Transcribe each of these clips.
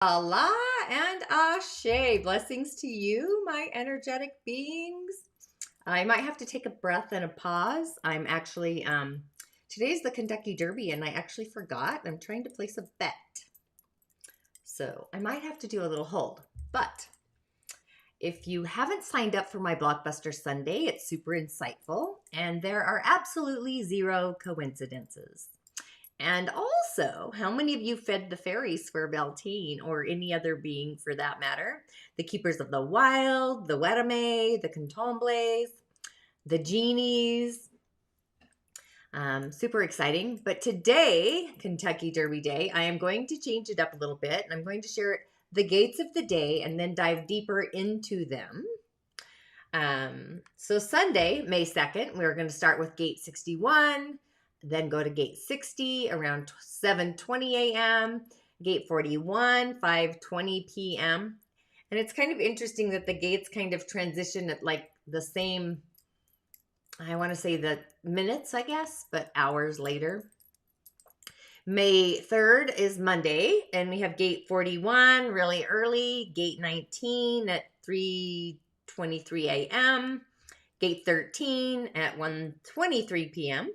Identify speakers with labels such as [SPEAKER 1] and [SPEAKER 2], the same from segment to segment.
[SPEAKER 1] Allah and Ashe. Blessings to you, my energetic beings. I might have to take a breath and a pause. I'm actually, today's the Kentucky Derby and I actually forgot. I'm trying to place a bet. So I might have to do a little hold. But if you haven't signed up for my BLOCKBuster Sunday, it's super insightful and there are absolutely zero coincidences. And also, how many of you fed the fairies for Beltane or any other being for that matter? The keepers of the wild, the Wedame, the Contembles, the genies. Super exciting. But today, Kentucky Derby Day, I am going to change it up a little bit. And I'm going to share the gates of the day and then dive deeper into them. So Sunday, May 2nd, we're going to start with gate 61. Then go to gate 60 around 7:20 a.m., gate 41, 5:20 p.m. And it's kind of interesting that the gates kind of transition at like the same, I want to say the minutes, I guess, but hours later. May 3rd is Monday, and we have gate 41 really early, gate 19 at 3:23 a.m., gate 13 at 1:23 p.m.,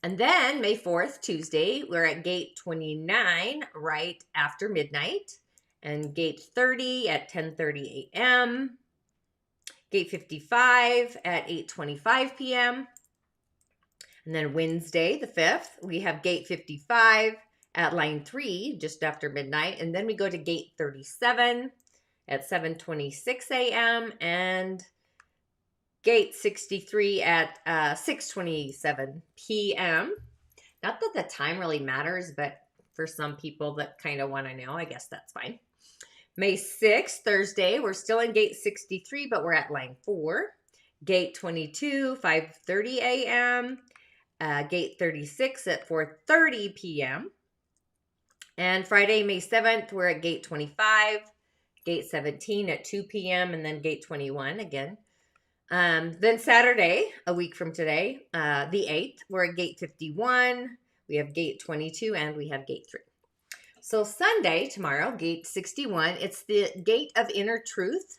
[SPEAKER 1] and then May 4th, Tuesday, we're at gate 29 right after midnight, and gate 30 at 10:30 a.m., gate 55 at 8:25 p.m., and then Wednesday, the 5th, we have gate 55 at line 3 just after midnight, and then we go to gate 37 at 7:26 a.m., and gate 63 at 6:27 p.m. Not that the time really matters, but for some people that kind of want to know, I guess that's fine. May 6th, Thursday, we're still in gate 63, but we're at line 4. Gate 22, 5:30 a.m. Gate 36 at 4:30 p.m. And Friday, May 7th, we're at gate 25, gate 17 at 2 p.m., and then gate 21 again. Then Saturday, a week from today, the 8th, we're at gate 51, we have gate 22, and we have gate 3. So Sunday, tomorrow, gate 61, it's the gate of inner truth,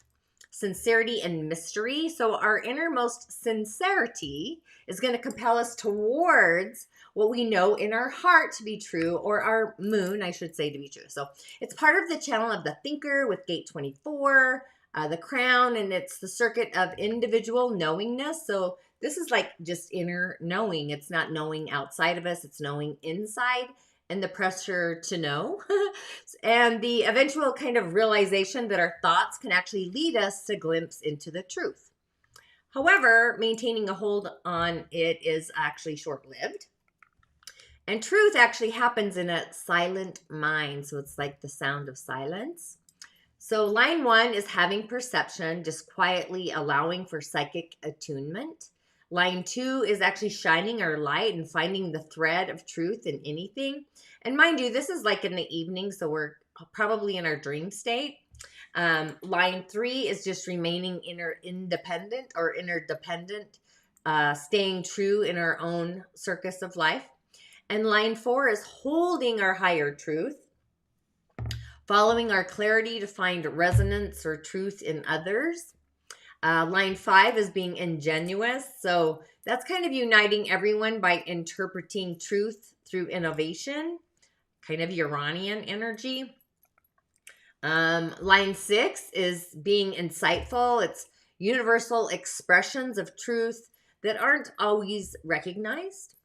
[SPEAKER 1] sincerity, and mystery. So our innermost sincerity is going to compel us towards what we know in our heart to be true, or our moon, I should say, to be true. So it's part of the channel of the thinker with gate 24, the crown, and it's the circuit of individual knowingness. So this is like just inner knowing. It's not knowing outside of us, it's knowing inside, and the pressure to know and the eventual kind of realization that our thoughts can actually lead us to glimpse into the truth. However, maintaining a hold on it is actually short-lived. And truth actually happens in a silent mind. So it's like the sound of silence. So line 1 is having perception, just quietly allowing for psychic attunement. Line 2 is actually shining our light and finding the thread of truth in anything. And mind you, this is like in the evening, so we're probably in our dream state. Line 3 is just remaining independent or interdependent, staying true in our own circus of life. And line 4 is holding our higher truth, following our clarity to find resonance or truth in others. Line 5 is being ingenuous. So that's kind of uniting everyone by interpreting truth through innovation, kind of Uranian energy. Line 6 is being insightful. It's universal expressions of truth that aren't always recognized.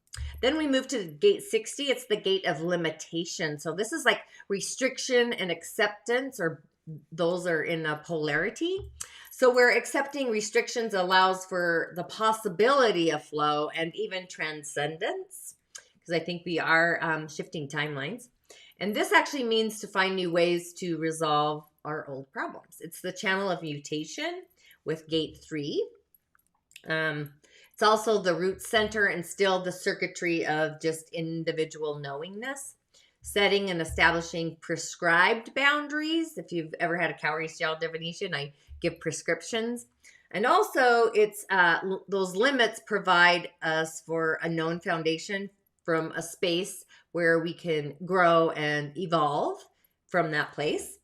[SPEAKER 1] Then we move to gate 60. It's the gate of limitation. So this is like restriction and acceptance, or those are in a polarity. So where accepting restrictions allows for the possibility of flow and even transcendence, because I think we are shifting timelines. And this actually means to find new ways to resolve our old problems. It's the channel of mutation with gate 3. It's also the root center and still the circuitry of just individual knowingness, setting and establishing prescribed boundaries. If you've ever had a cowrie style divination, I give prescriptions. And also it's those limits provide us for a known foundation from a space where we can grow and evolve from that place.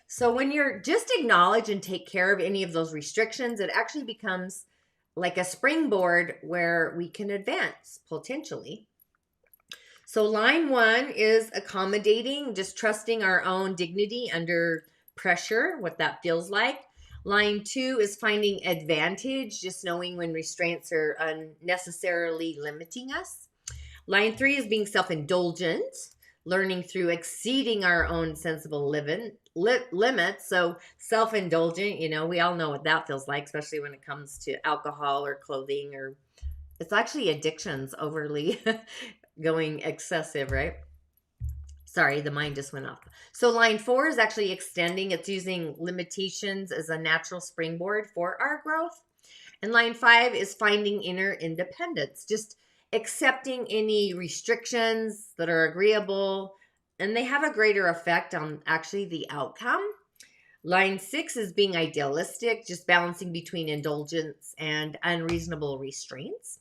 [SPEAKER 1] So when you're just acknowledge and take care of any of those restrictions, it actually becomes like a springboard where we can advance potentially. So line 1 is accommodating, just trusting our own dignity under pressure, what that feels like. Line 2 is finding advantage, just knowing when restraints are unnecessarily limiting us. Line 3 is being self-indulgent, learning through exceeding our own sensible limits. So self-indulgent, you know, we all know what that feels like, especially when it comes to alcohol or clothing, or it's actually addictions overly going excessive, right? Sorry, the mind just went off. So line 4 is actually extending. It's using limitations as a natural springboard for our growth. And line 5 is finding inner independence, just accepting any restrictions that are agreeable, and they have a greater effect on actually the outcome. Line 6 is being idealistic, just balancing between indulgence and unreasonable restraints.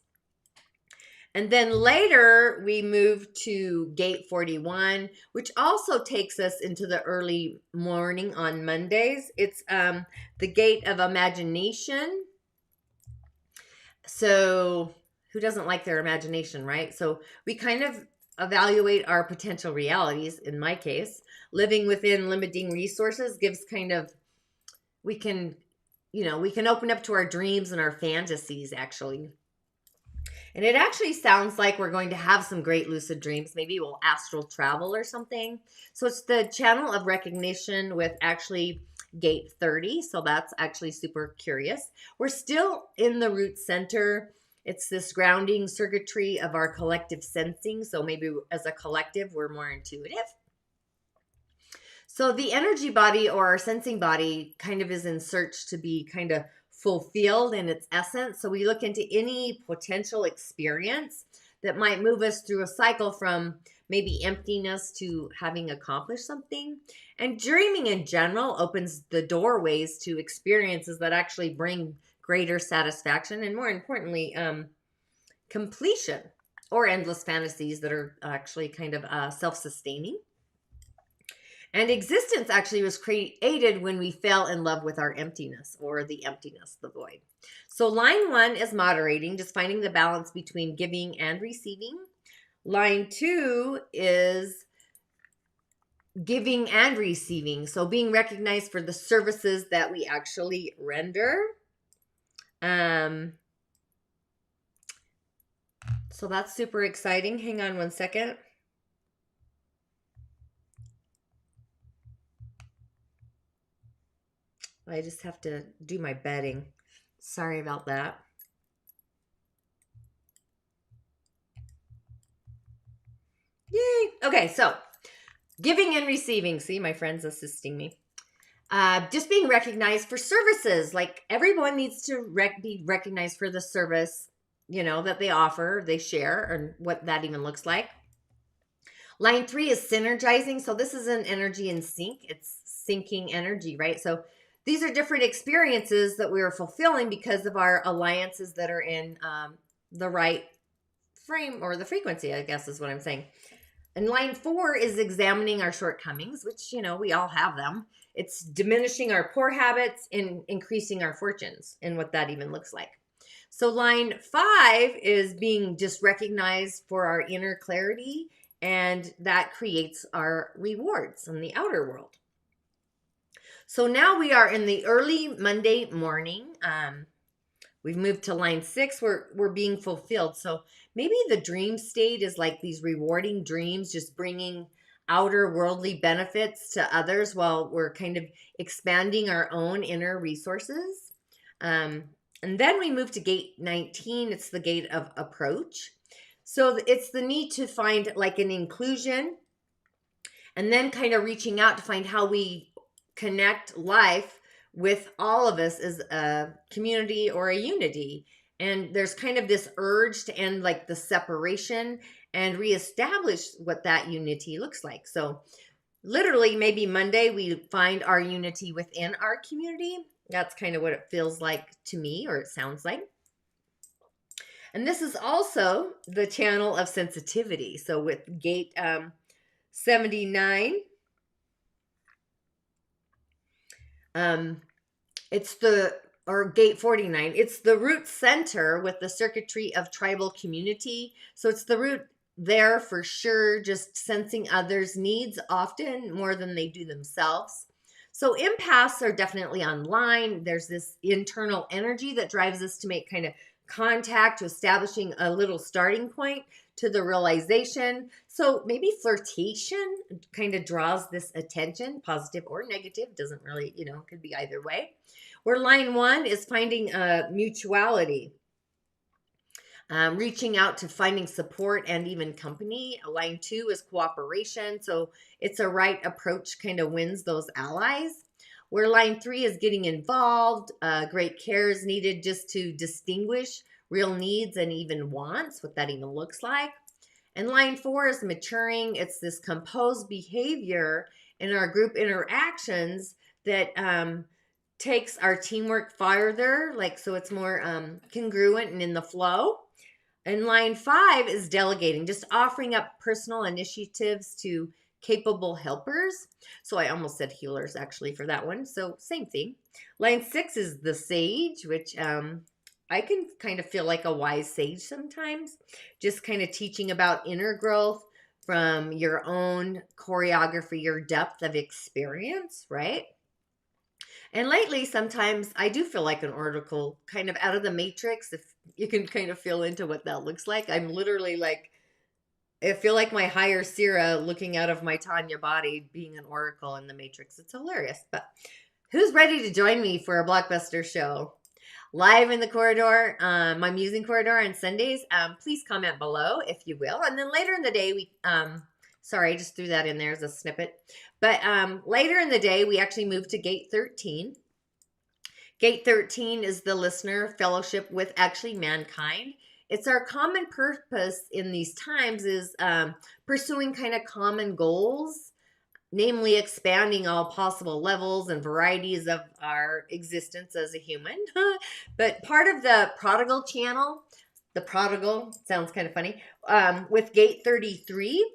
[SPEAKER 1] And then later we move to gate 41, which also takes us into the early morning on Mondays. It's the gate of imagination. So who doesn't like their imagination, right? So we kind of evaluate our potential realities. In my case, living within limiting resources gives kind of, we can open up to our dreams and our fantasies actually. And it actually sounds like we're going to have some great lucid dreams. Maybe we'll astral travel or something. So it's the channel of recognition with actually gate 30. So that's actually super curious. We're still in the root center. It's this grounding circuitry of our collective sensing. So maybe as a collective, we're more intuitive. So the energy body or our sensing body kind of is in search to be kind of fulfilled in its essence. So we look into any potential experience that might move us through a cycle from maybe emptiness to having accomplished something. And dreaming in general opens the doorways to experiences that actually bring greater satisfaction and, more importantly, completion, or endless fantasies that are actually kind of self-sustaining. And existence actually was created when we fell in love with our emptiness, or the emptiness, the void. So line 1 is moderating, just finding the balance between giving and receiving. Line 2 is giving and receiving. So being recognized for the services that we actually render. So that's super exciting. Hang on one second. I just have to do my bedding. Sorry about that. Yay. Okay, so giving and receiving. See, my friend's assisting me. Just being recognized for services. Like everyone needs to be recognized for the service, that they offer, they share, or what that even looks like. Line 3 is synergizing. So this is an energy in sync. It's syncing energy, right? So these are different experiences that we are fulfilling because of our alliances that are in the right frame, or the frequency, I guess is what I'm saying. And line 4 is examining our shortcomings, which, we all have them. It's diminishing our poor habits and increasing our fortunes, and what that even looks like. So line 5 is being just recognized for our inner clarity, and that creates our rewards in the outer world. So now we are in the early Monday morning. We've moved to line 6. We're being fulfilled. So maybe the dream state is like these rewarding dreams, just bringing outer worldly benefits to others while we're kind of expanding our own inner resources. And then we move to gate 19. It's the gate of approach. So it's the need to find like an inclusion, and then kind of reaching out to find how we connect life with all of us as a community or a unity. And there's kind of this urge to end like the separation and reestablish what that unity looks like. So literally maybe Monday we find our unity within our community. That's kind of what it feels like to me, or it sounds like. And this is also the channel of sensitivity. So with gate 79, It's or gate 49, it's the root center with the circuitry of tribal community. So it's the root there for sure, just sensing others' needs often more than they do themselves. So empaths are definitely online. There's this internal energy that drives us to make kind of contact, to establishing a little starting point to the realization. So maybe flirtation kind of draws this attention, positive or negative, doesn't really, could be either way. Where line 1 is finding a mutuality, reaching out to finding support and even company. Line 2 is cooperation. So it's a right approach kind of wins those allies. Where line 3 is getting involved, great care is needed just to distinguish real needs and even wants, what that even looks like. And line 4 is maturing. It's this composed behavior in our group interactions that takes our teamwork farther, so it's more congruent and in the flow. And line 5 is delegating, just offering up personal initiatives to capable helpers. So I almost said healers actually for that one. So same thing. Line 6 is the sage, which I can kind of feel like a wise sage sometimes, just kind of teaching about inner growth from your own choreography, your depth of experience, right? And lately, sometimes I do feel like an oracle, kind of out of the matrix, if you can kind of feel into what that looks like. I'm literally I feel like my higher Sira looking out of my Tanya body being an oracle in the matrix. It's hilarious. But who's ready to join me for a BLOCKBuster show? Live in the corridor, my musing corridor on Sundays. Please comment below if you will. And then later in the day, sorry, I just threw that in there as a snippet. But later in the day, we actually moved to gate 13. Gate 13 is the listener fellowship with actually mankind. It's our common purpose in these times is pursuing kind of common goals, namely expanding all possible levels and varieties of our existence as a human. But part of the prodigal channel, the prodigal sounds kind of funny, with gate 33.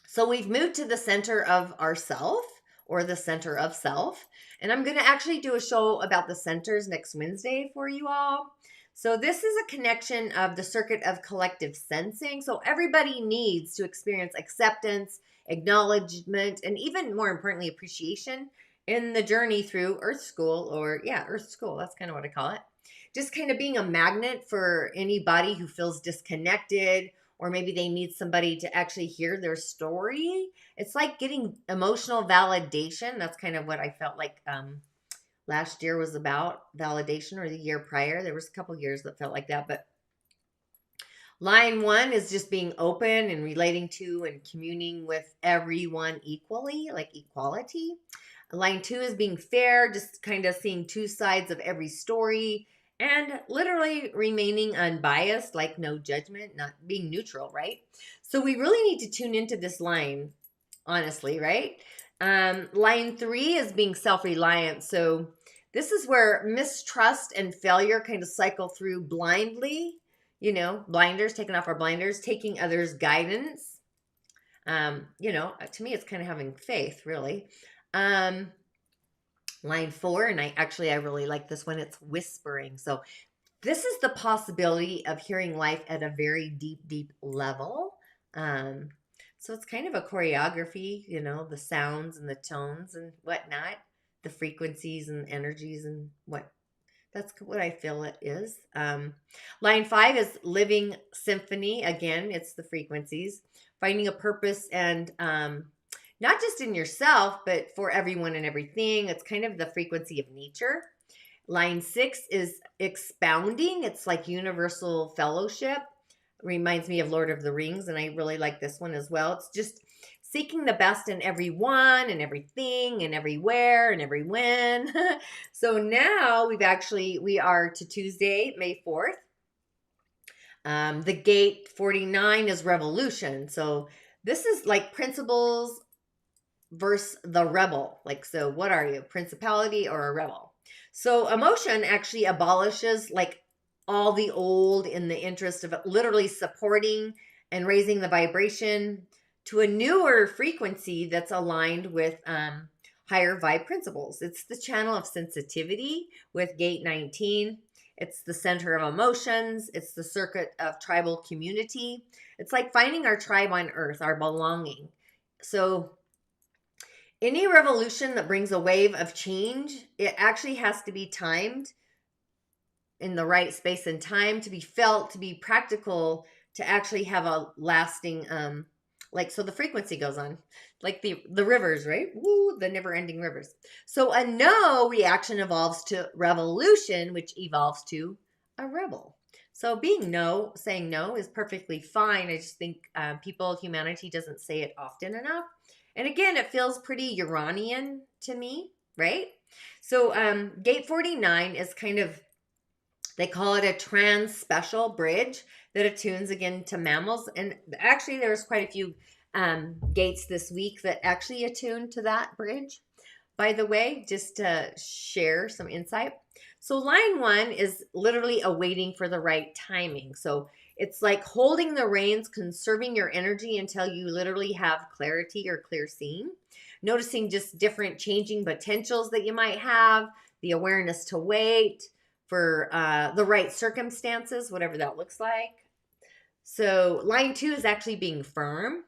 [SPEAKER 1] So we've moved to the center of ourself, or the center of self. And I'm going to actually do a show about the centers next Wednesday for you all. So this is a connection of the circuit of collective sensing. So everybody needs to experience acceptance, acknowledgement, and even more importantly, appreciation in the journey through Earth School, or Earth School. That's kind of what I call it. Just kind of being a magnet for anybody who feels disconnected, or maybe they need somebody to actually hear their story. It's like getting emotional validation. That's kind of what I felt like last year was about, validation, or the year prior. There was a couple years that felt like that. But line 1 is just being open and relating to and communing with everyone equally, like equality. Line 2 is being fair, just kind of seeing two sides of every story, and literally remaining unbiased, like no judgment, not being neutral, right? So we really need to tune into this line, honestly, right? Line 3 is being self-reliant. So this is where mistrust and failure kind of cycle through blindly, blinders, taking off our blinders, taking others' guidance. To me, it's kind of having faith, really. Line 4, and I really like this one, it's whispering. So this is the possibility of hearing life at a very deep, deep level. So it's kind of a choreography, the sounds and the tones and whatnot, the frequencies and energies and that's what I feel it is. Line 5 is living symphony. Again, it's the frequencies, finding a purpose and not just in yourself, but for everyone and everything. It's kind of the frequency of nature. Line 6 is expounding. It's like universal fellowship. Reminds me of Lord of the Rings, and I really like this one as well. It's just seeking the best in everyone and everything and everywhere and every when. So now we are to Tuesday, May 4th. The gate 49 is revolution. So this is like principles versus the rebel. So what are you, principality or a rebel? So emotion actually abolishes all the old in the interest of literally supporting and raising the vibration to a newer frequency that's aligned with higher vibe principles. It's the channel of sensitivity with gate 19. It's the center of emotions. It's the circuit of tribal community. It's like finding our tribe on earth, our belonging. So any revolution that brings a wave of change, it actually has to be timed in the right space and time, to be felt, to be practical, to actually have a lasting so the frequency goes on, like the rivers, right? Woo, the never ending rivers. So a no reaction evolves to revolution, which evolves to a rebel. So saying no is perfectly fine. I just think humanity doesn't say it often enough. And again, it feels pretty Uranian to me, right? So gate 49 is kind of, they call it a trans special bridge that attunes again to mammals. And actually, there's quite a few gates this week that actually attune to that bridge, by the way, just to share some insight. So line 1 is literally awaiting for the right timing. So it's like holding the reins, conserving your energy until you literally have clarity or clear seeing. Noticing just different changing potentials that you might have, the awareness to wait for the right circumstances, whatever that looks like. So line 2 is actually being firm.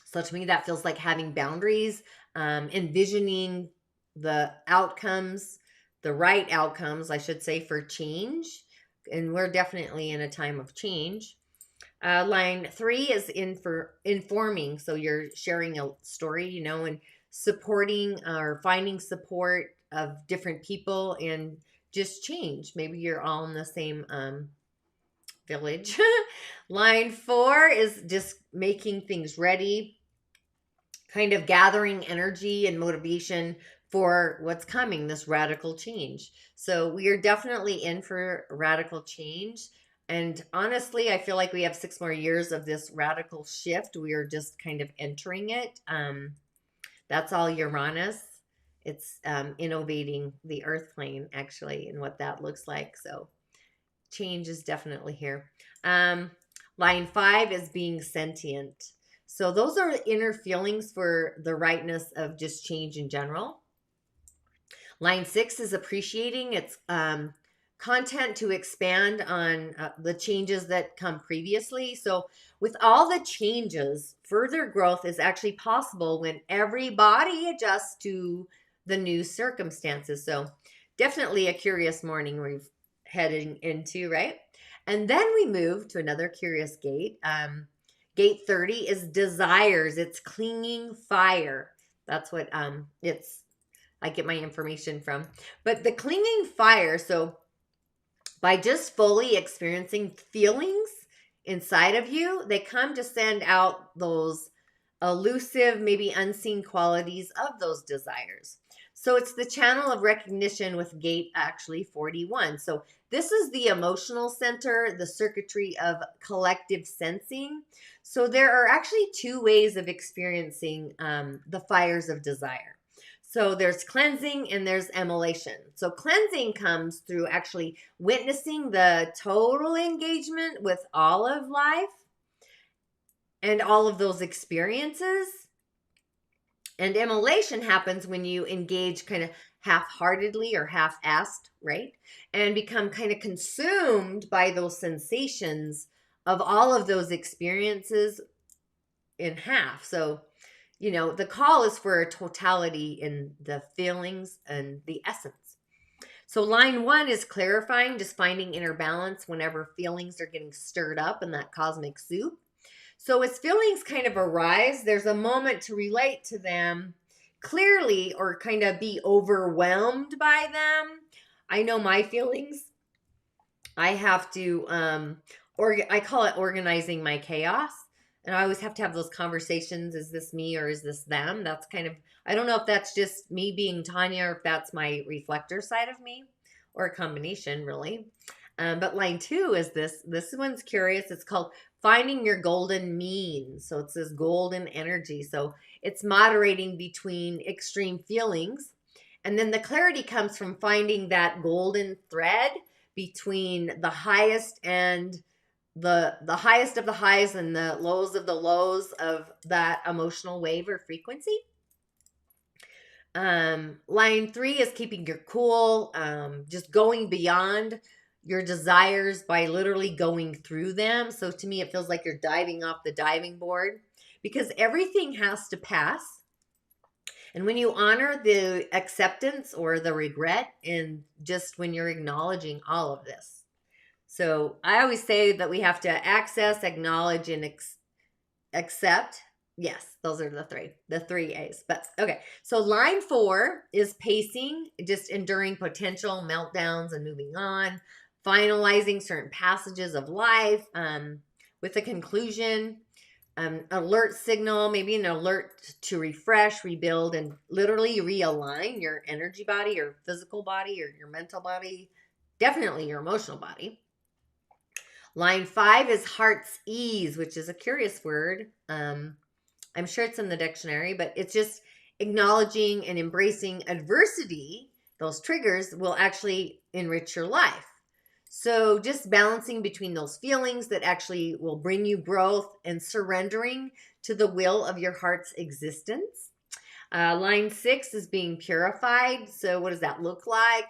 [SPEAKER 1] So to me, that feels like having boundaries, envisioning the outcomes, the right outcomes, I should say, for change. And we're definitely in a time of change. Line 3 is informing. So you're sharing a story, and supporting or finding support of different people and just change. Maybe you're all in the same village. Line 4 is just making things ready, kind of gathering energy and motivation for what's coming, this radical change. So we are definitely in for radical change. And honestly, I feel like we have 6 more years of this radical shift. We are just kind of entering it. That's all Uranus. It's innovating the earth plane, actually, and what that looks like. So change is definitely here. Line 5 is being sentient. So those are inner feelings for the rightness of just change in general. Line 6 is appreciating. It's content to expand on the changes that come previously. So with all the changes, further growth is actually possible when everybody adjusts to the new circumstances. So definitely a curious morning we've heading into, right? And then we move to another curious gate. Gate 30 is desires. It's clinging fire. That's what I get my information from. But the clinging fire, so by just fully experiencing feelings inside of you, they come to send out those elusive, maybe unseen qualities of those desires. So it's the channel of recognition with gate actually 41. So this is the emotional center, the circuitry of collective sensing. So there are actually 2 ways of experiencing the fires of desire. So there's cleansing and there's immolation. So cleansing comes through actually witnessing the total engagement with all of life and all of those experiences. And immolation happens when you engage kind of half-heartedly or half-assed, right? And become kind of consumed by those sensations of all of those experiences in half. So, the call is for a totality in the feelings and the essence. So line 1 is clarifying, just finding inner balance whenever feelings are getting stirred up in that cosmic soup. So as feelings kind of arise, there's a moment to relate to them clearly or kind of be overwhelmed by them. I know my feelings. I have to, I call it organizing my chaos. And I always have to have those conversations. Is this me or is this them? That's kind of, I don't know if that's just me being Tanya or if that's my reflector side of me or a combination, really. But line 2 is this one's curious. It's called finding your golden mean. So it's this golden energy. So it's moderating between extreme feelings. And then the clarity comes from finding that golden thread between the highest and the highest of the highs and the lows of that emotional wave or frequency. Line 3 is keeping your cool, just going beyond your desires by literally going through them. So to me, it feels like you're diving off the diving board because everything has to pass. And when you honor the acceptance or the regret, and just when you're acknowledging all of this. So I always say that we have to access, acknowledge, and accept. Yes, those are the three A's. But okay, so line 4 is pacing, just enduring potential meltdowns and moving on, finalizing certain passages of life with a conclusion, alert signal, maybe an alert to refresh, rebuild, and literally realign your energy body, your physical body, or your mental body, definitely your emotional body. Line 5 is heart's ease, which is a curious word. I'm sure it's in the dictionary, but it's just acknowledging and embracing adversity. Those triggers will actually enrich your life. So just balancing between those feelings that actually will bring you growth and surrendering to the will of your heart's existence. Line 6 is being purified. So what does that look like?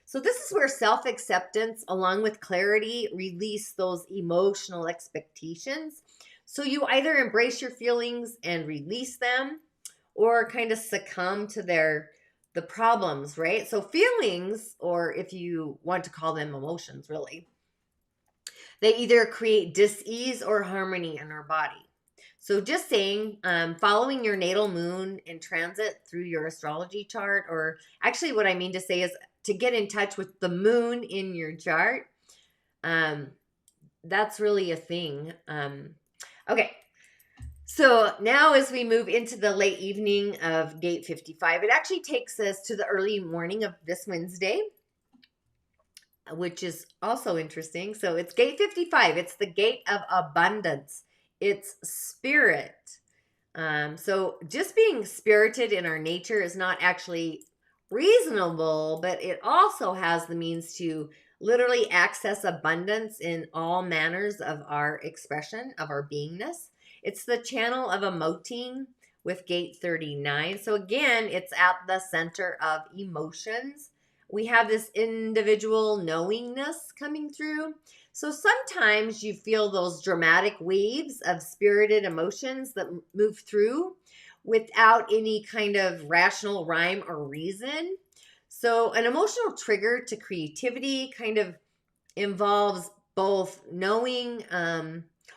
[SPEAKER 1] So this is where self-acceptance, along with clarity, release those emotional expectations. So you either embrace your feelings and release them, or kind of succumb to the problems, right? So feelings, or if you want to call them emotions, really, they either create dis-ease or harmony in our body. So just saying, following your natal moon in transit through your astrology chart, or actually what I mean to say is to get in touch with the moon in your chart. That's really a thing. Okay. So now as we move into the late evening of gate 55, it actually takes us to the early morning of this Wednesday, which is also interesting. So it's gate 55. It's the gate of abundance. It's spirit. So just being spirited in our nature is not actually reasonable, but it also has the means to literally access abundance in all manners of our expression, of our beingness. It's the channel of emoting with gate 39. So again, it's at the center of emotions. We have this individual knowingness coming through. So sometimes you feel those dramatic waves of spirited emotions that move through without any kind of rational rhyme or reason. So an emotional trigger to creativity kind of involves both knowing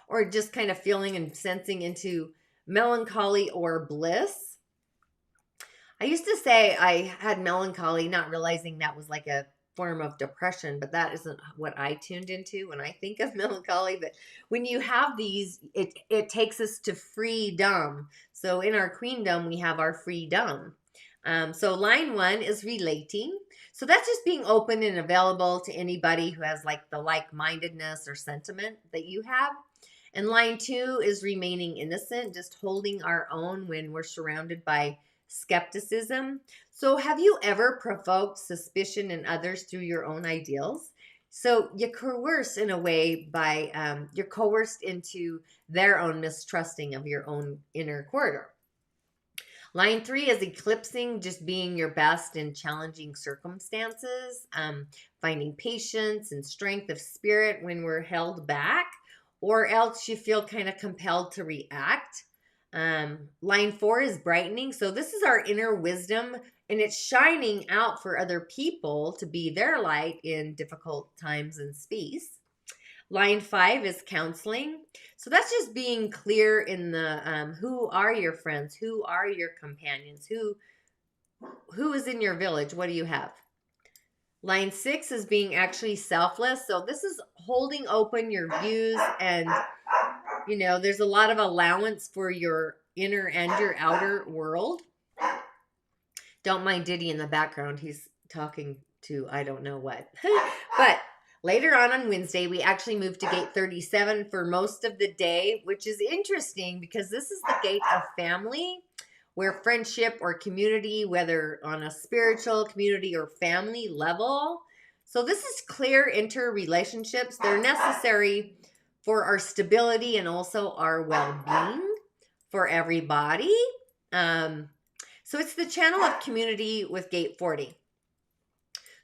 [SPEAKER 1] or just kind of feeling and sensing into melancholy or bliss. I used to say I had melancholy, not realizing that was like a form of depression, but that isn't what I tuned into when I think of melancholy. But when you have these, it takes us to freedom. So in our queendom, we have our freedom. So line 1 is relating. So that's just being open and available to anybody who has like the like-mindedness or sentiment that you have. And line 2 is remaining innocent, just holding our own when we're surrounded by skepticism. So have you ever provoked suspicion in others through your own ideals? So you coerce in a way by, you're coerced into their own mistrusting of your own inner corridor. Line 3 is eclipsing, just being your best in challenging circumstances, finding patience and strength of spirit when we're held back, or else you feel kind of compelled to react. Line 4 is brightening. So this is our inner wisdom, and it's shining out for other people to be their light in difficult times and space. Line 5 is counseling. So that's just being clear in the who are your friends, who are your companions, who is in your village, what do you have? Line 6 is being actually selfless. So this is holding open your views, and there's a lot of allowance for your inner and your outer world. Don't mind Diddy in the background. He's talking to I don't know what. But later on Wednesday, we actually moved to gate 37 for most of the day, which is interesting because this is the gate of family, where friendship or community, whether on a spiritual community or family level. So this is clear interrelationships. They're necessary for our stability and also our well-being for everybody. So it's the channel of community with gate 40.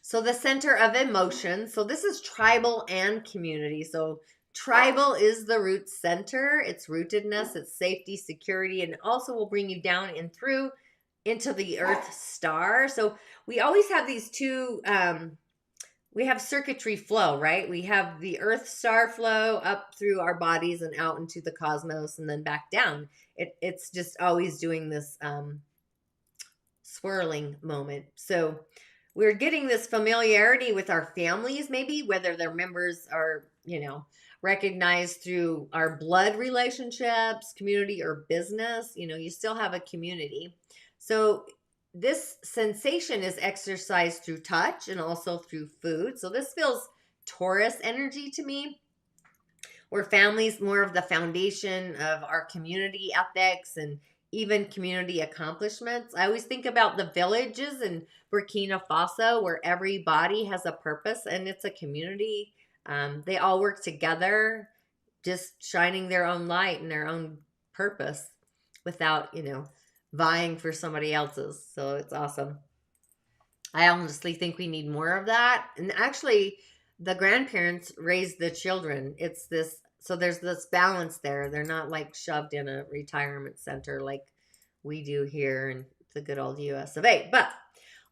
[SPEAKER 1] So the center of emotion. So this is tribal and community. So tribal is the root center. It's rootedness, it's safety, security, and also will bring you down and through into the earth star. So we always have these two, we have circuitry flow, right? We have the earth star flow up through our bodies and out into the cosmos and then back down. It's just always doing this swirling moment. So we're getting this familiarity with our families, maybe whether their members are, recognized through our blood relationships, community, or business. You still have a community. So this sensation is exercised through touch and also through food. So this feels Taurus energy to me, where family's more of the foundation of our community ethics and even community accomplishments. I always think about the villages in Burkina Faso where everybody has a purpose and it's a community. They all work together, just shining their own light and their own purpose without, vying for somebody else's. So it's awesome. I honestly think we need more of that. And actually, the grandparents raise the children. It's this, so there's this balance there. They're not like shoved in a retirement center like we do here in the good old US of A. But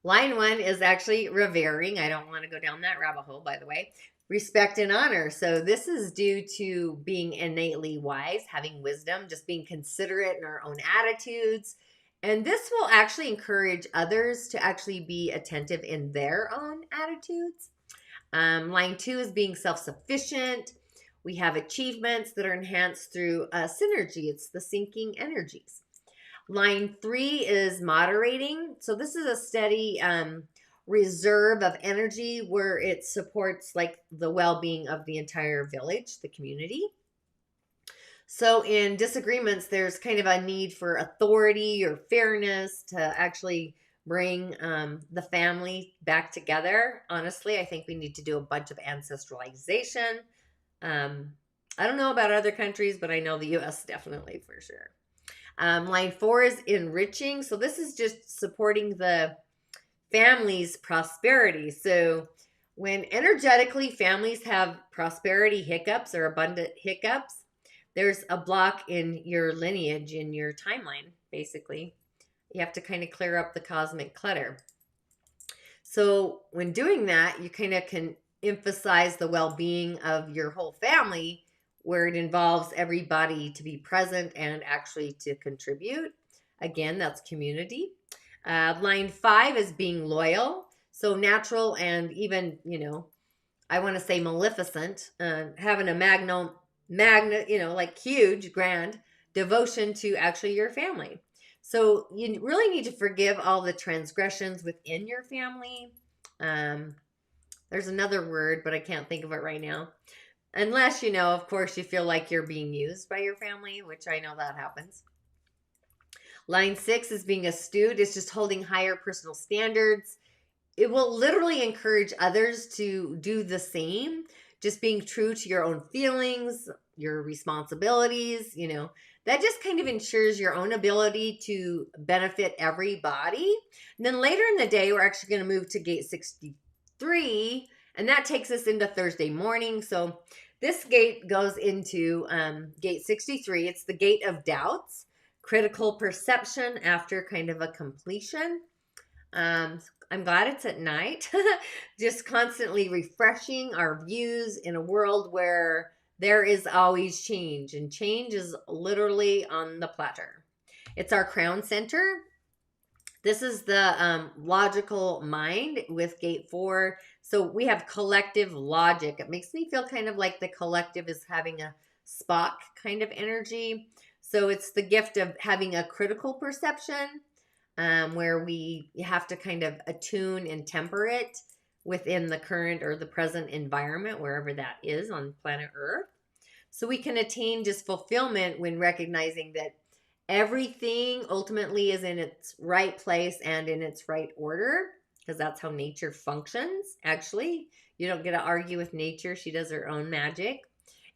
[SPEAKER 1] line 1 is actually revering. I don't want to go down that rabbit hole, by the way. Respect and honor. So this is due to being innately wise, having wisdom, just being considerate in our own attitudes. And this will actually encourage others to actually be attentive in their own attitudes. Line 2 is being self-sufficient. We have achievements that are enhanced through synergy. It's the syncing energies. Line 3 is moderating. So this is a steady reserve of energy where it supports like the well-being of the entire village, the community. So in disagreements, there's kind of a need for authority or fairness to actually bring the family back together. Honestly, I think we need to do a bunch of ancestralization. I don't know about other countries, but I know the US definitely for sure. Line 4 is enriching. So this is just supporting the family's prosperity. So when energetically families have prosperity hiccups or abundant hiccups, there's a block in your lineage, in your timeline, basically. You have to kind of clear up the cosmic clutter. So when doing that, you kind of can emphasize the well-being of your whole family, where it involves everybody to be present and actually to contribute. Again, that's community. Line 5 is being loyal. So natural and even, I want to say maleficent, having a like huge, grand devotion to actually your family. So you really need to forgive all the transgressions within your family. There's another word, but I can't think of it right now. Unless, of course, you feel like you're being used by your family, which I know that happens. Line 6 is being astute. It's just holding higher personal standards. It will literally encourage others to do the same. Just being true to your own feelings, your responsibilities, that just kind of ensures your own ability to benefit everybody. And then later in the day, we're actually going to move to gate 63, and that takes us into Thursday morning. So this gate goes into gate 63. It's the gate of doubts, critical perception after kind of a completion. I'm glad it's at night. Just constantly refreshing our views in a world where there is always change, and change is literally on the platter. It's our crown center. This is the logical mind with gate 4. So we have collective logic. It makes me feel kind of like the collective is having a Spock kind of energy. So it's the gift of having a critical perception, where we have to kind of attune and temper it within the current or the present environment, wherever that is on planet Earth. So we can attain just fulfillment when recognizing that everything ultimately is in its right place and in its right order, because that's how nature functions. Actually, you don't get to argue with nature. She does her own magic.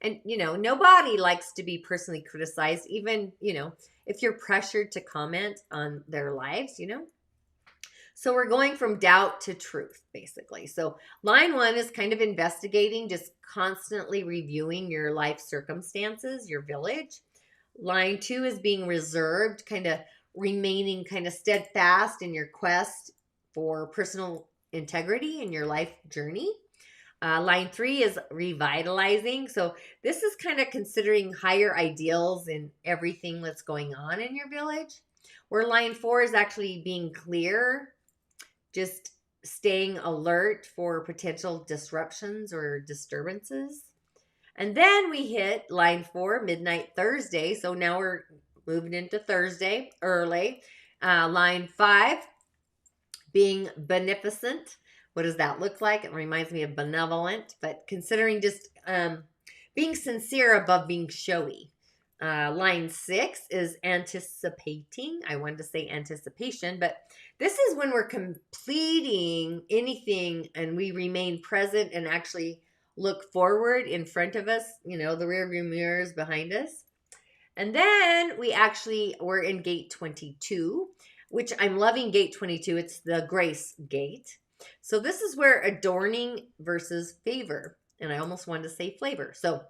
[SPEAKER 1] And, nobody likes to be personally criticized. Even, if you're pressured to comment on their lives, you know. So we're going from doubt to truth, basically. So line 1 is kind of investigating, just constantly reviewing your life circumstances, your village. Line 2 is being reserved, kind of remaining kind of steadfast in your quest for personal integrity in your life journey. Line 3 is revitalizing. So this is kind of considering higher ideals in everything that's going on in your village. Where line 4 is actually being clear, just staying alert for potential disruptions or disturbances. And then we hit line 4, midnight Thursday. So now we're moving into Thursday early. Line 5, being beneficent. What does that look like? It reminds me of benevolent, but considering just being sincere above being showy. Line 6 is anticipating. I wanted to say anticipation, but this is when we're completing anything and we remain present and actually look forward in front of us, you know, the rear view mirrors behind us. And then we're in gate 22, which I'm loving gate 22. It's the grace gate. So this is where adorning versus favor. And I almost wanted to say flavor. So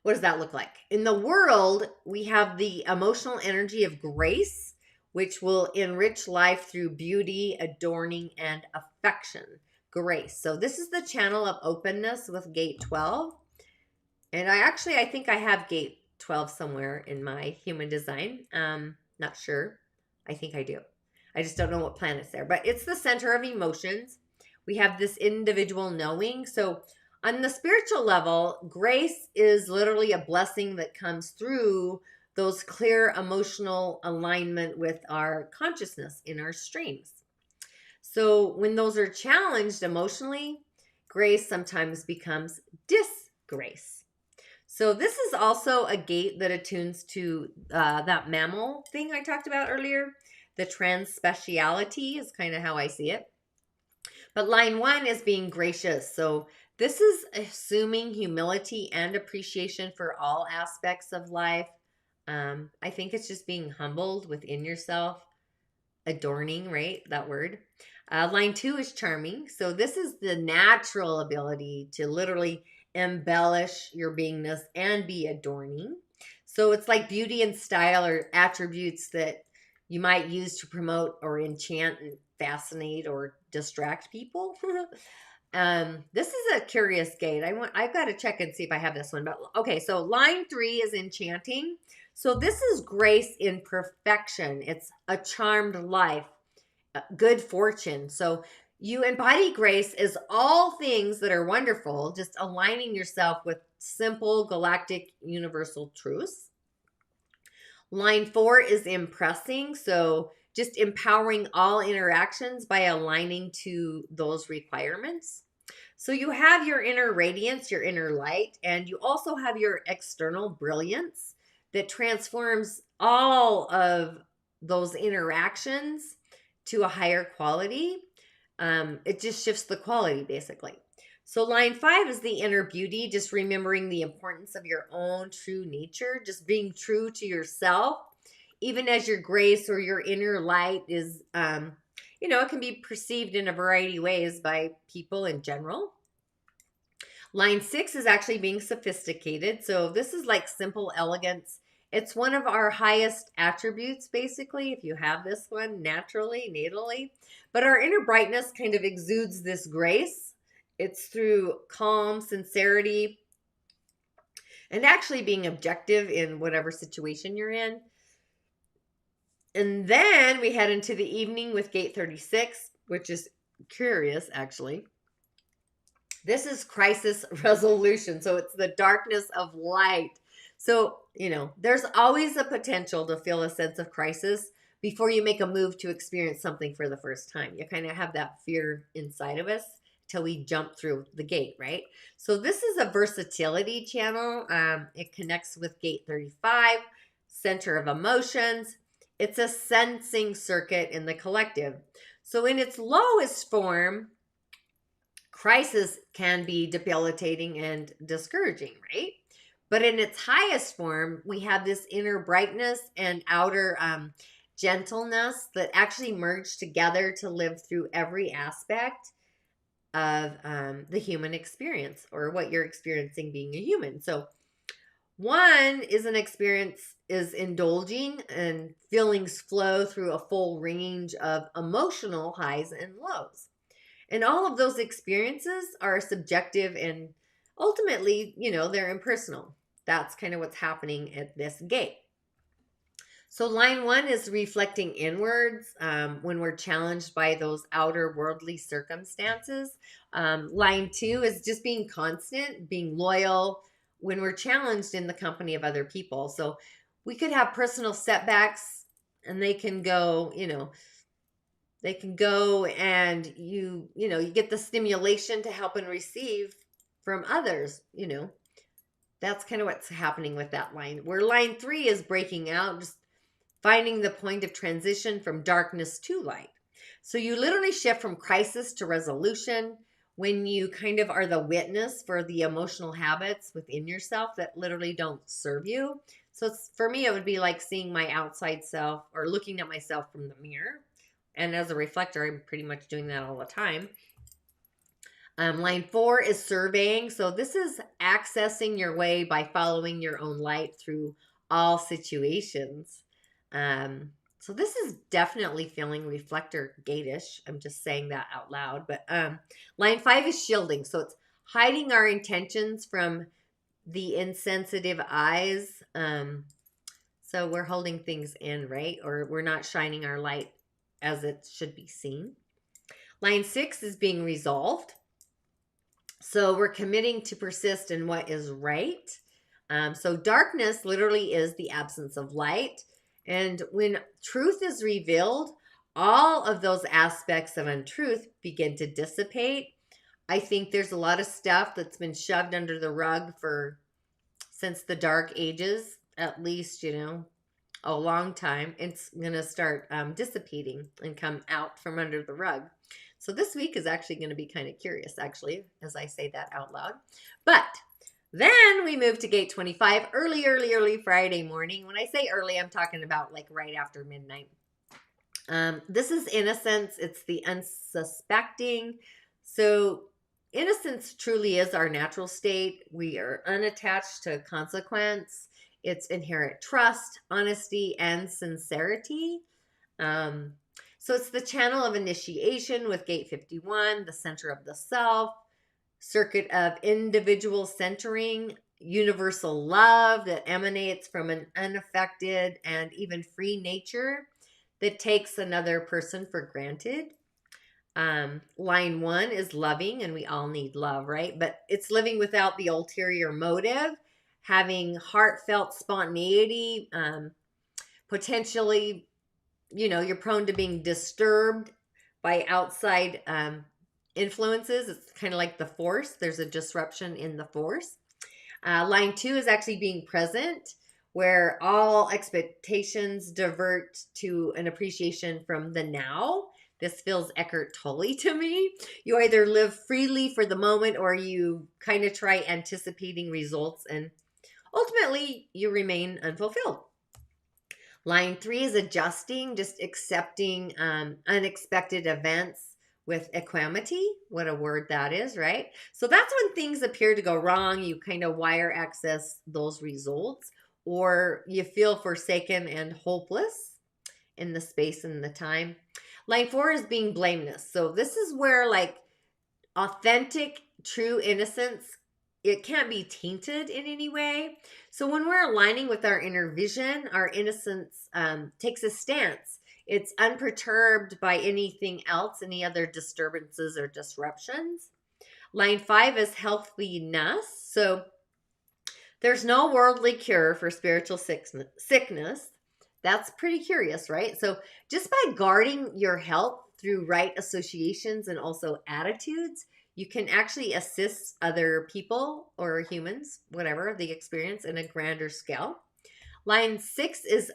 [SPEAKER 1] what does that look like? In the world, we have the emotional energy of grace, which will enrich life through beauty, adorning, and affection. Grace. So this is the channel of openness with gate 12. And I think I have gate 12 somewhere in my human design. Not sure. I think I do. I just don't know what planet's there. But it's the center of emotions. We have this individual knowing. So on the spiritual level, grace is literally a blessing that comes through those clear emotional alignment with our consciousness in our streams. So when those are challenged emotionally, grace sometimes becomes disgrace. So this is also a gate that attunes to that mammal thing I talked about earlier. The transspeciality is kind of how I see it. But line 1 is being gracious. So this is assuming humility and appreciation for all aspects of life. I think it's just being humbled within yourself. Adorning, right? That word. Line 2 is charming. So this is the natural ability to literally embellish your beingness and be adorning. So it's like beauty and style are attributes that you might use to promote or enchant and fascinate or distract people. This is a curious gate. I've got to check and see if I have this one. But okay, so line 3 is enchanting. So this is grace in perfection. It's a charmed life, good fortune. So you embody grace as all things that are wonderful, just aligning yourself with simple galactic universal truths. Line 4 is impressing. So just empowering all interactions by aligning to those requirements. So you have your inner radiance, your inner light, and you also have your external brilliance that transforms all of those interactions to a higher quality. It just shifts the quality, basically. So line 5 is the inner beauty, just remembering the importance of your own true nature, just being true to yourself, even as your grace or your inner light is, it can be perceived in a variety of ways by people in general. Line 6 is actually being sophisticated. So this is like simple elegance. It's one of our highest attributes, basically, if you have this one naturally, natally. But our inner brightness kind of exudes this grace. It's through calm, sincerity, and actually being objective in whatever situation you're in. And then we head into the evening with gate 36, which is curious, actually. This is crisis resolution. So it's the darkness of light. So, there's always a potential to feel a sense of crisis before you make a move to experience something for the first time. You kind of have that fear inside of us till we jump through the gate, right? So this is a versatility channel. It connects with gate 35, center of emotions. It's a sensing circuit in the collective. So in its lowest form, crisis can be debilitating and discouraging, right? But in its highest form, we have this inner brightness and outer gentleness that actually merge together to live through every aspect of the human experience, or what you're experiencing being a human. So one is an experience is indulging, and feelings flow through a full range of emotional highs and lows. And all of those experiences are subjective and ultimately, they're impersonal. That's kind of what's happening at this gate. So line 1 is reflecting inwards when we're challenged by those outer worldly circumstances. Line 2 is just being constant, being loyal when we're challenged in the company of other people. So we could have personal setbacks, and they can go, and you get the stimulation to help and receive from others. That's kind of what's happening with that line. Where line 3 is breaking out, just finding the point of transition from darkness to light. So you literally shift from crisis to resolution when you kind of are the witness for the emotional habits within yourself that literally don't serve you. So for me, it would be like seeing my outside self, or looking at myself from the mirror. And as a reflector, I'm pretty much doing that all the time. Line 4 is surveying. So this is accessing your way by following your own light through all situations. So this is definitely feeling reflector gate-ish. I'm just saying that out loud. But line 5 is shielding. So it's hiding our intentions from the insensitive eyes. So we're holding things in, right? Or we're not shining our light as it should be seen. Line 6 is being resolved. So we're committing to persist in what is right. So darkness literally is the absence of light. And when truth is revealed, all of those aspects of untruth begin to dissipate. I think there's a lot of stuff that's been shoved under the rug since the dark ages, at least, a long time. It's going to start dissipating and come out from under the rug. So this week is actually going to be kind of curious, actually, as I say that out loud. But then we move to gate 25, early Friday morning. When I say early, I'm talking about like right after midnight. This is innocence. It's the unsuspecting. So innocence truly is our natural state. We are unattached to consequence. It's inherent trust, honesty, and sincerity. So it's the channel of initiation with gate 51, the center of the self, circuit of individual centering, universal love that emanates from an unaffected and even free nature that takes another person for granted. Line 1 is loving, and we all need love, right? But it's living without the ulterior motive, having heartfelt spontaneity, potentially, you're prone to being disturbed by outside influences. It's kind of like the force. There's a disruption in the force. Line 2 is actually being present, where all expectations divert to an appreciation from the now. This feels Eckhart Tolle to me. You either live freely for the moment, or you kind of try anticipating results, and ultimately you remain unfulfilled. Line 3 is adjusting, just accepting unexpected events with equanimity. What a word that is, right? So that's when things appear to go wrong. You kind of wire access those results, or you feel forsaken and hopeless in the space and the time. Line 4 is being blameless. So this is where like authentic, true innocence, it can't be tainted in any way. So when we're aligning with our inner vision, our innocence takes a stance. It's unperturbed by anything else, any other disturbances or disruptions. Line 5 is healthiness. So there's no worldly cure for spiritual sickness. That's pretty curious, right? So just by guarding your health through right associations and also attitudes, you can actually assist other people or humans, whatever the experience, in a grander scale. Line 6 is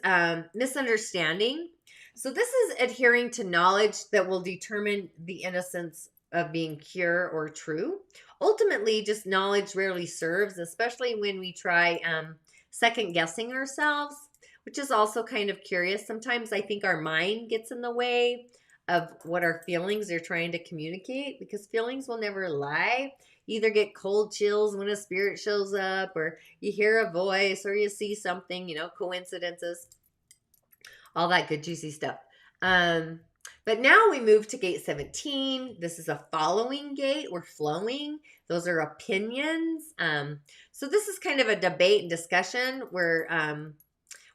[SPEAKER 1] misunderstanding. So this is adhering to knowledge that will determine the innocence of being pure or true. Ultimately, just knowledge rarely serves, especially when we try second guessing ourselves, which is also kind of curious. Sometimes I think our mind gets in the way of what our feelings are trying to communicate, because feelings will never lie. You either get cold chills when a spirit shows up, or you hear a voice, or you see something, coincidences, all that good juicy stuff. But now we move to gate 17. This is a following gate. We're flowing. Those are opinions. So this is kind of a debate and discussion where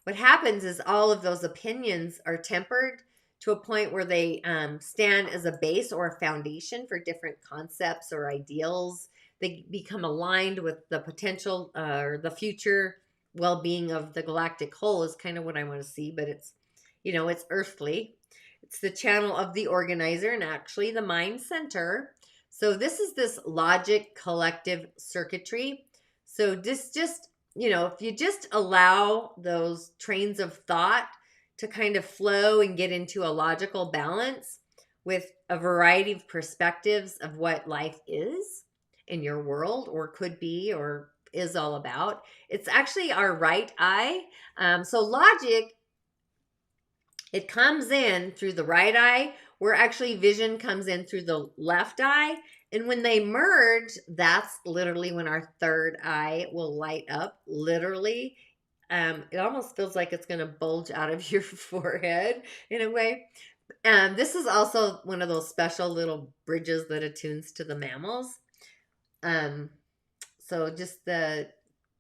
[SPEAKER 1] what happens is all of those opinions are tempered to a point where they stand as a base or a foundation for different concepts or ideals. They become aligned with the potential or the future well-being of the galactic whole is kind of what I want to see, but it's, it's earthly. It's the channel of the organizer and actually the mind center. So this is this logic collective circuitry. So this just, if you just allow those trains of thought to kind of flow and get into a logical balance with a variety of perspectives of what life is in your world or could be or is all about, it's actually our right eye. So logic, it comes in through the right eye, where actually vision comes in through the left eye. And when they merge, that's literally when our third eye will light up, literally. It almost feels like it's going to bulge out of your forehead in a way. This is also one of those special little bridges that attunes to the mammals. So just the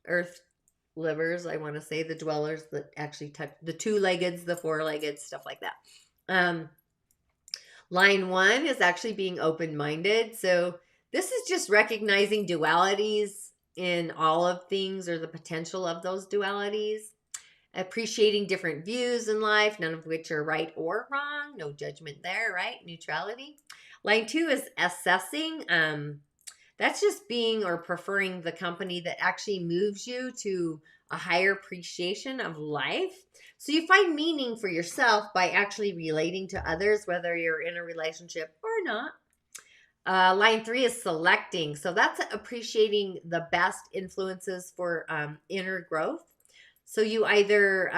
[SPEAKER 1] earth livers, I want to say, the dwellers that actually touch the two-leggeds, the four-legged, stuff like that. Line 1 is actually being open-minded. So this is just recognizing dualities in all of things or the potential of those dualities. Appreciating different views in life, none of which are right or wrong. No judgment there, right? Neutrality. Line 2 is assessing. That's just being or preferring the company that actually moves you to a higher appreciation of life. So you find meaning for yourself by actually relating to others, whether you're in a relationship or not. Line 3 is selecting. So that's appreciating the best influences for inner growth. So you either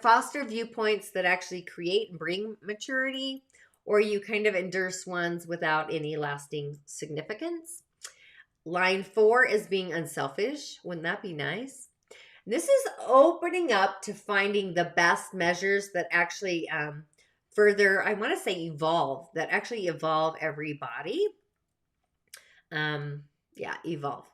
[SPEAKER 1] foster viewpoints that actually create and bring maturity, or you kind of endorse ones without any lasting significance. Line 4 is being unselfish. Wouldn't that be nice? This is opening up to finding the best measures that actually further, I want to say evolve, that actually evolve everybody. Evolve.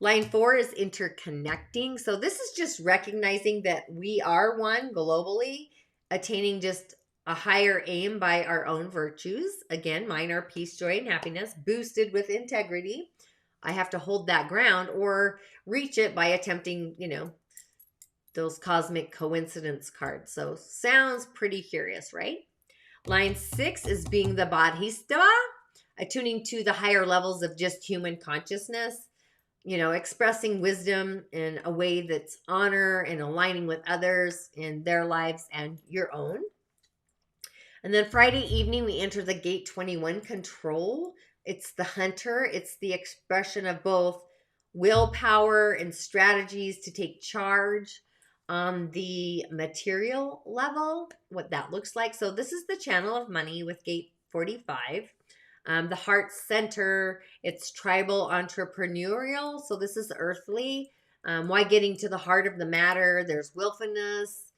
[SPEAKER 1] Line 4 is interconnecting. So this is just recognizing that we are one globally, attaining just a higher aim by our own virtues. Again, mine are peace, joy, and happiness, boosted with integrity. I have to hold that ground or reach it by attempting, those cosmic coincidence cards. So sounds pretty curious, right? Line 6 is being the Bodhisattva, attuning to the higher levels of just human consciousness, expressing wisdom in a way that's honor and aligning with others in their lives and your own. And then Friday evening, we enter the gate 21 control. It's the hunter. It's the expression of both willpower and strategies to take charge on the material level, what that looks like. So this is the channel of money with gate 45. The heart center, it's tribal entrepreneurial. So this is earthly. Why getting to the heart of the matter? There's willfulness.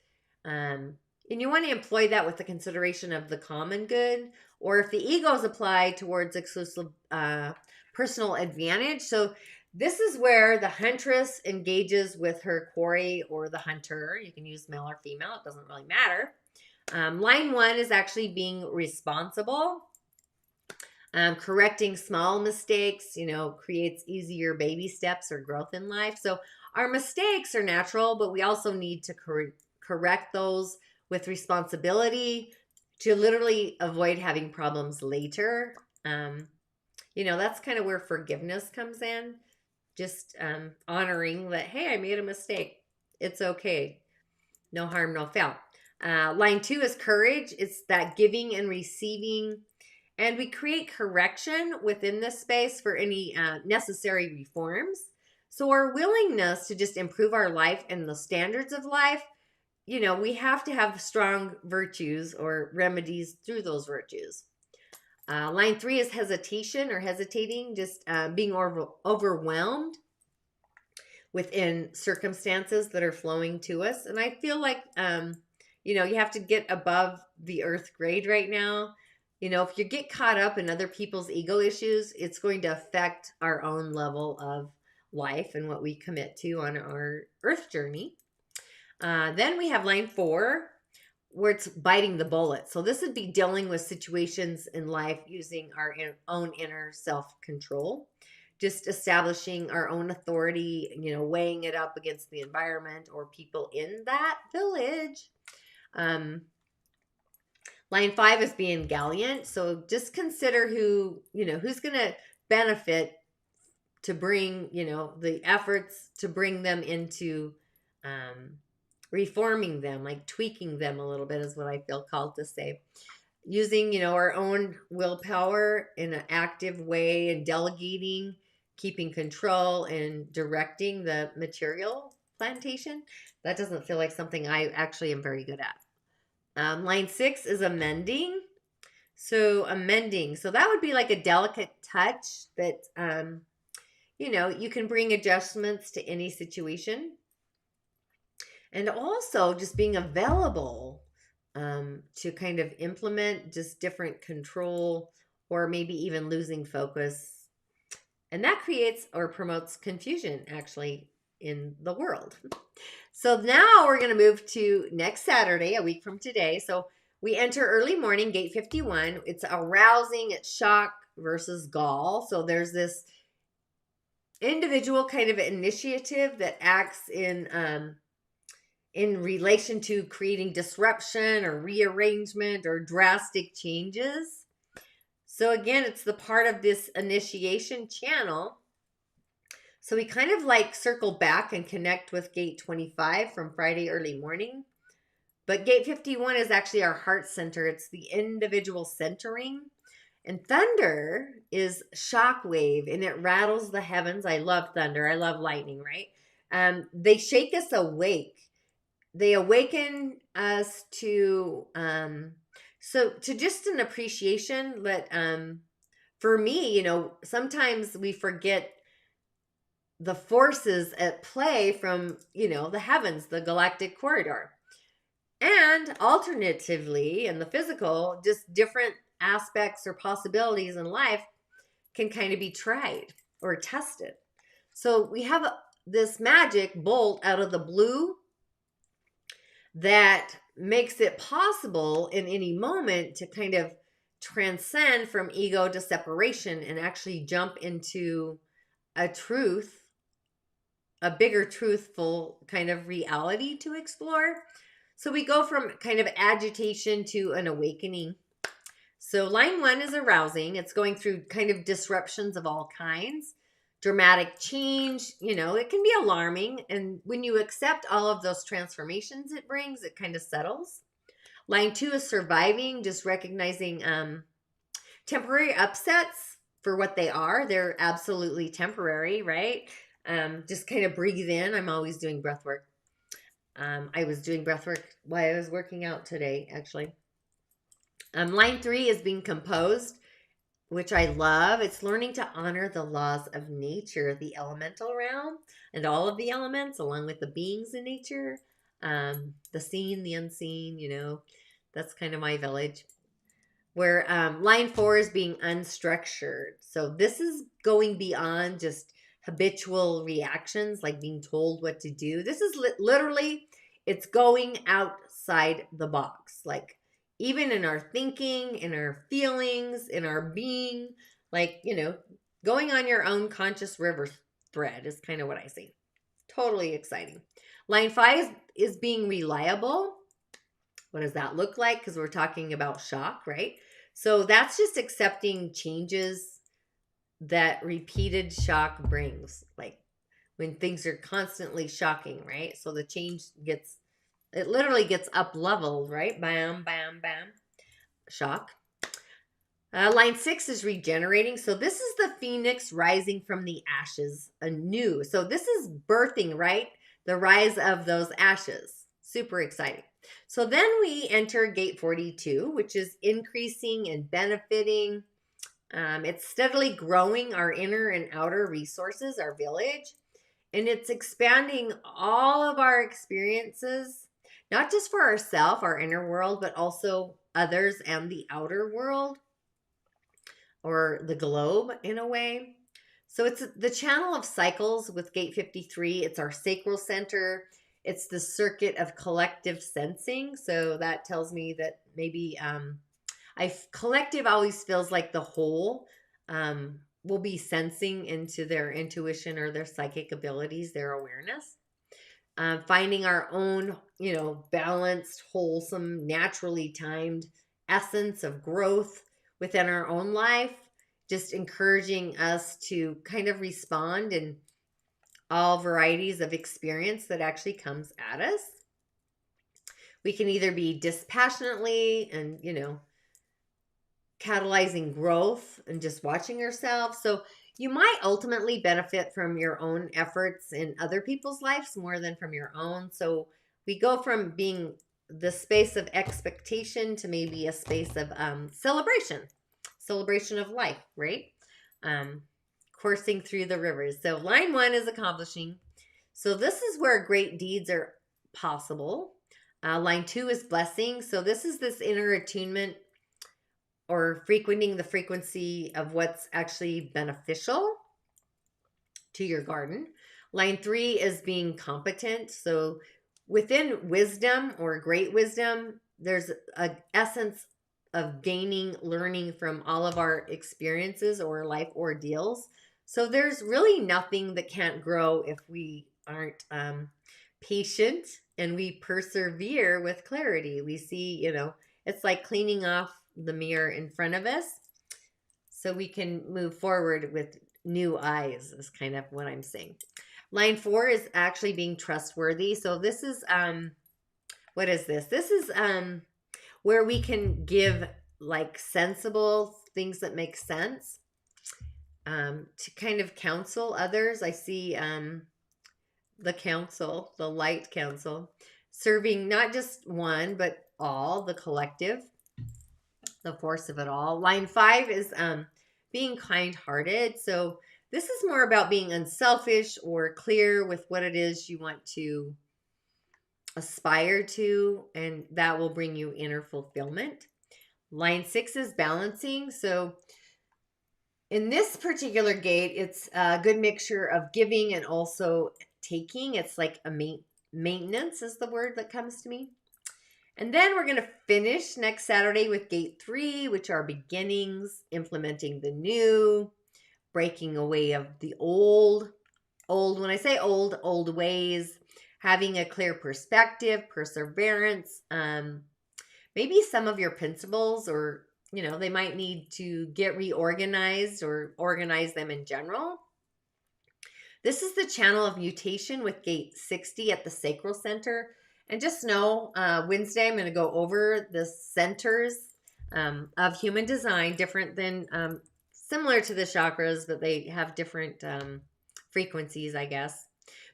[SPEAKER 1] And you want to employ that with the consideration of the common good, or if the ego is applied towards exclusive personal advantage. So this is where the huntress engages with her quarry or the hunter. You can use male or female. It doesn't really matter. Line 1 is actually being responsible. Correcting small mistakes, creates easier baby steps or growth in life. So our mistakes are natural, but we also need to correct those with responsibility to literally avoid having problems later. That's kind of where forgiveness comes in. Just honoring that, hey, I made a mistake. It's okay. No harm, no foul. Line 2 is courage. It's that giving and receiving And we create correction within this space for any necessary reforms. So our willingness to just improve our life and the standards of life, we have to have strong virtues or remedies through those virtues. Line 3 is hesitation or hesitating, just being overwhelmed within circumstances that are flowing to us. And I feel like, you have to get above the earth grade right now. If you get caught up in other people's ego issues, it's going to affect our own level of life and what we commit to on our earth journey. Then we have line 4, where it's biting the bullet. So this would be dealing with situations in life using our own inner self-control, just establishing our own authority, weighing it up against the environment or people in that village. Line 5 is being gallant. So just consider who's going to benefit to bring, the efforts to bring them into reforming them, like tweaking them a little bit is what I feel called to say. Using, our own willpower in an active way and delegating, keeping control and directing the material plantation. That doesn't feel like something I actually am very good at. Line 6 is amending. So amending. So that would be like a delicate touch that, you can bring adjustments to any situation. And also just being available to kind of implement just different control or maybe even losing focus. And that creates or promotes confusion actually in the world. So now we're going to move to next Saturday, a week from today. So we enter early morning, gate 51. It's arousing, it's shock versus gall. So there's this individual kind of initiative that acts in relation to creating disruption or rearrangement or drastic changes. So again, it's the part of this initiation channel. So we kind of like circle back and connect with gate 25 from Friday early morning. But gate 51 is actually our heart center. It's the individual centering. And thunder is shock wave and it rattles the heavens. I love thunder. I love lightning, right? They shake us awake. They awaken us to just an appreciation that for me, sometimes we forget the forces at play from, the heavens, the galactic corridor. And alternatively, in the physical, just different aspects or possibilities in life can kind of be tried or tested. So we have this magic bolt out of the blue that makes it possible in any moment to kind of transcend from ego to separation and actually jump into a truth, a bigger truthful kind of reality to explore. So we go from kind of agitation to an awakening. So line 1 is arousing. It's going through kind of disruptions of all kinds. Dramatic change, it can be alarming. And when you accept all of those transformations it brings, it kind of settles. Line 2 is surviving, just recognizing temporary upsets for what they are. They're absolutely temporary, right? Just kind of breathe in. I'm always doing breath work. I was doing breath work while I was working out today, actually. Line 3 is being composed, which I love. It's learning to honor the laws of nature, the elemental realm, and all of the elements, along with the beings in nature, the seen, the unseen, that's kind of my village. Where line 4 is being unstructured. So this is going beyond just habitual reactions, like being told what to do. This is literally, it's going outside the box, like even in our thinking, in our feelings, in our being, like, going on your own conscious river thread is kind of what I see. Totally exciting. Line 5 is being reliable. What does that look like? Because we're talking about shock, right? So that's just accepting changes that repeated shock brings, like when things are constantly shocking, right? So the change it literally gets up leveled, right? Bam, bam, bam. Shock. Line 6 is regenerating. So this is the phoenix rising from the ashes anew. So this is birthing, right? The rise of those ashes. Super exciting. So then we enter gate 42, which is increasing and benefiting. It's steadily growing our inner and outer resources, our village, and it's expanding all of our experiences, not just for ourselves, our inner world, but also others and the outer world or the globe in a way. So it's the channel of cycles with gate 53. It's our sacral center. It's the circuit of collective sensing. So that tells me that maybe collective always feels like the whole will be sensing into their intuition or their psychic abilities, their awareness. Finding our own, balanced, wholesome, naturally timed essence of growth within our own life, just encouraging us to kind of respond in all varieties of experience that actually comes at us. We can either be dispassionately and, catalyzing growth and just watching ourselves. So you might ultimately benefit from your own efforts in other people's lives more than from your own. So we go from being the space of expectation to maybe a space of celebration of life, right? Coursing through the rivers. So line 1 is accomplishing. So this is where great deeds are possible. Line 2 is blessing. So this is this inner attunement or frequenting the frequency of what's actually beneficial to your garden. Line 3 is being competent. So within wisdom or great wisdom, there's an essence of gaining, learning from all of our experiences or life ordeals. So there's really nothing that can't grow if we aren't patient and we persevere with clarity. We see, it's like cleaning off the mirror in front of us so we can move forward with new eyes is kind of what I'm saying. Line 4 is actually being trustworthy. So this is what is this? This is where we can give like sensible things that make sense to kind of counsel others. I see the council, the light council, serving not just one, but all, the collective, the force of it all. Line 5 is being kind-hearted. So this is more about being unselfish or clear with what it is you want to aspire to, and that will bring you inner fulfillment. Line 6 is balancing. So in this particular gate, it's a good mixture of giving and also taking. It's like a maintenance is the word that comes to me. And then we're going to finish next Saturday with gate 3, which are beginnings, implementing the new, breaking away of the old. When I say old ways, having a clear perspective, perseverance, maybe some of your principles, or, they might need to get reorganized or organize them in general. This is the channel of mutation with gate 60 at the sacral center. And just know, Wednesday, I'm going to go over the centers of human design, different than, similar to the chakras, but they have different frequencies, I guess.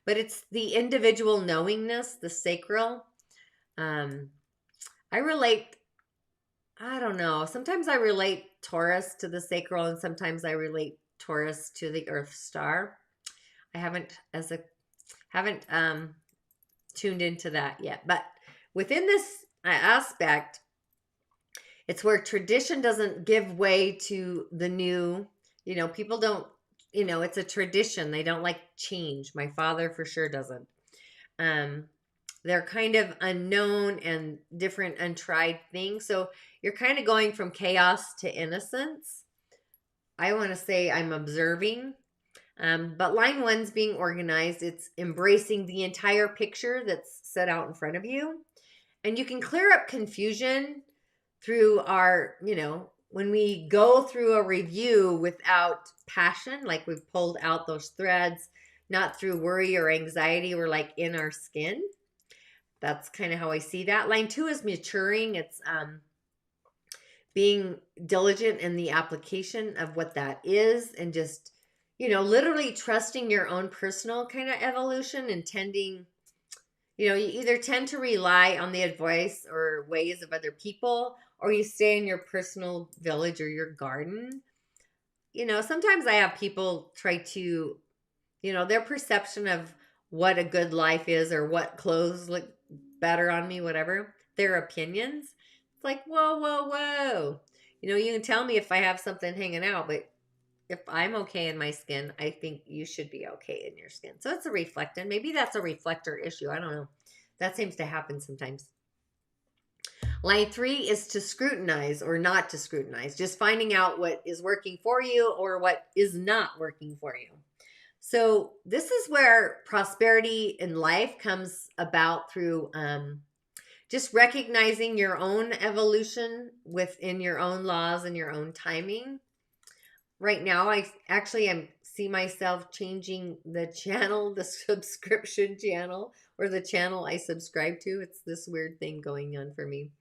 [SPEAKER 1] But it's the individual knowingness, the sacral. I don't know. Sometimes I relate Taurus to the sacral, and sometimes I relate Taurus to the Earth star. I haven't tuned into that yet. But within this aspect, it's where tradition doesn't give way to the new. People don't, it's a tradition. They don't like change. My father for sure doesn't. They're kind of unknown and different, untried things. So you're kind of going from chaos to innocence. I want to say I'm observing. But line 1's being organized. It's embracing the entire picture that's set out in front of you. And you can clear up confusion through our, when we go through a review without passion, like we've pulled out those threads, not through worry or anxiety, we're like in our skin. That's kind of how I see that. Line 2 is maturing. It's being diligent in the application of what that is, and just, literally trusting your own personal kind of evolution, and tending, you either tend to rely on the advice or ways of other people, or you stay in your personal village or your garden. Sometimes I have people try to, their perception of what a good life is, or what clothes look better on me, whatever, their opinions. It's like, whoa, whoa, whoa. You can tell me if I have something hanging out, but if I'm okay in my skin, I think you should be okay in your skin. So it's a reflectant. Maybe that's a reflector issue. I don't know. That seems to happen sometimes. Line 3 is to scrutinize or not to scrutinize. Just finding out what is working for you or what is not working for you. So this is where prosperity in life comes about through just recognizing your own evolution within your own laws and your own timing. Right now, I see myself changing the channel, the subscription channel, or the channel I subscribe to. It's this weird thing going on for me.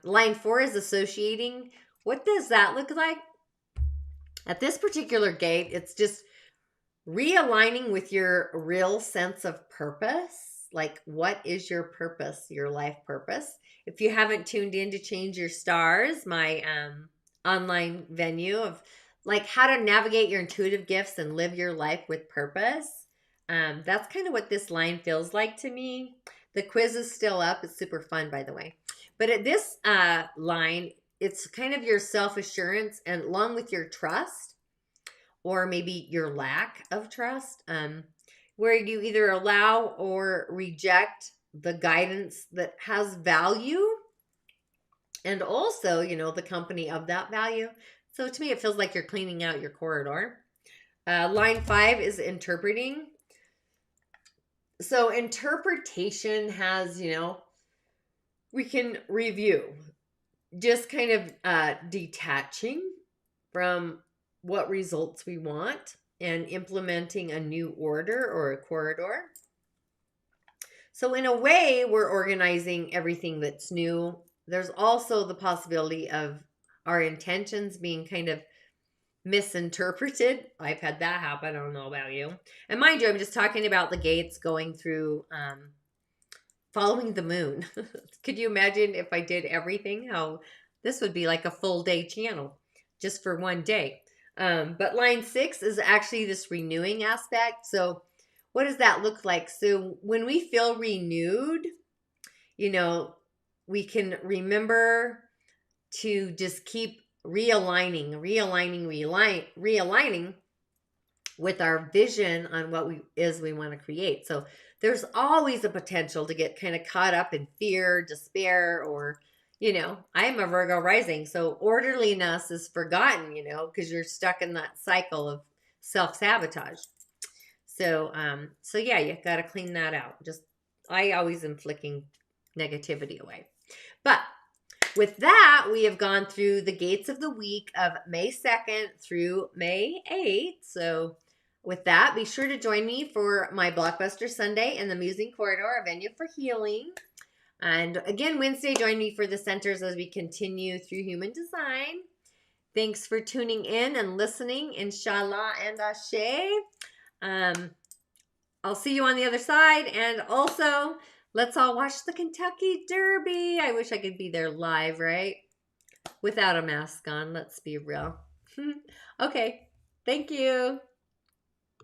[SPEAKER 1] Line 4 is associating. What does that look like? At this particular gate, it's just realigning with your real sense of purpose. Like, what is your purpose, your life purpose? If you haven't tuned in to Change Your Stars, my online venue of like how to navigate your intuitive gifts and live your life with purpose, that's kind of what this line feels like to me. The quiz is still up. It's super fun, by the way. But at this line, it's kind of your self-assurance, and along with your trust, or maybe your lack of trust, where you either allow or reject the guidance that has value, and also, the company of that value. So to me, it feels like you're cleaning out your corridor. Line 5 is interpreting. So interpretation has, we can review, just kind of detaching from what results we want and implementing a new order or a corridor. So in a way, we're organizing everything that's new. There's also the possibility of our intentions being kind of misinterpreted. I've had that happen. I don't know about you. And mind you, I'm just talking about the gates going through following the moon. Could you imagine if I did everything? How this would be like a full day channel just for one day. But line 6 is actually this renewing aspect. So what does that look like? So when we feel renewed, we can remember to just keep realigning with our vision on what we want to create. So there's always a potential to get kind of caught up in fear, despair, or, I'm a Virgo rising. So orderliness is forgotten, because you're stuck in that cycle of self-sabotage. So yeah, you got to clean that out. I always am flicking negativity away. But with that, we have gone through the gates of the week of May 2nd through May 8th. So with that, be sure to join me for my BLOCKBuster Sunday in the Musing Corridor, a venue for healing. And again, Wednesday, join me for the centers as we continue through human design. Thanks for tuning in and listening. InSHalla and Ashe. I'll see you on the other side. And also, let's all watch the Kentucky Derby. I wish I could be there live, right? Without a mask on. Let's be real. Okay. Thank you.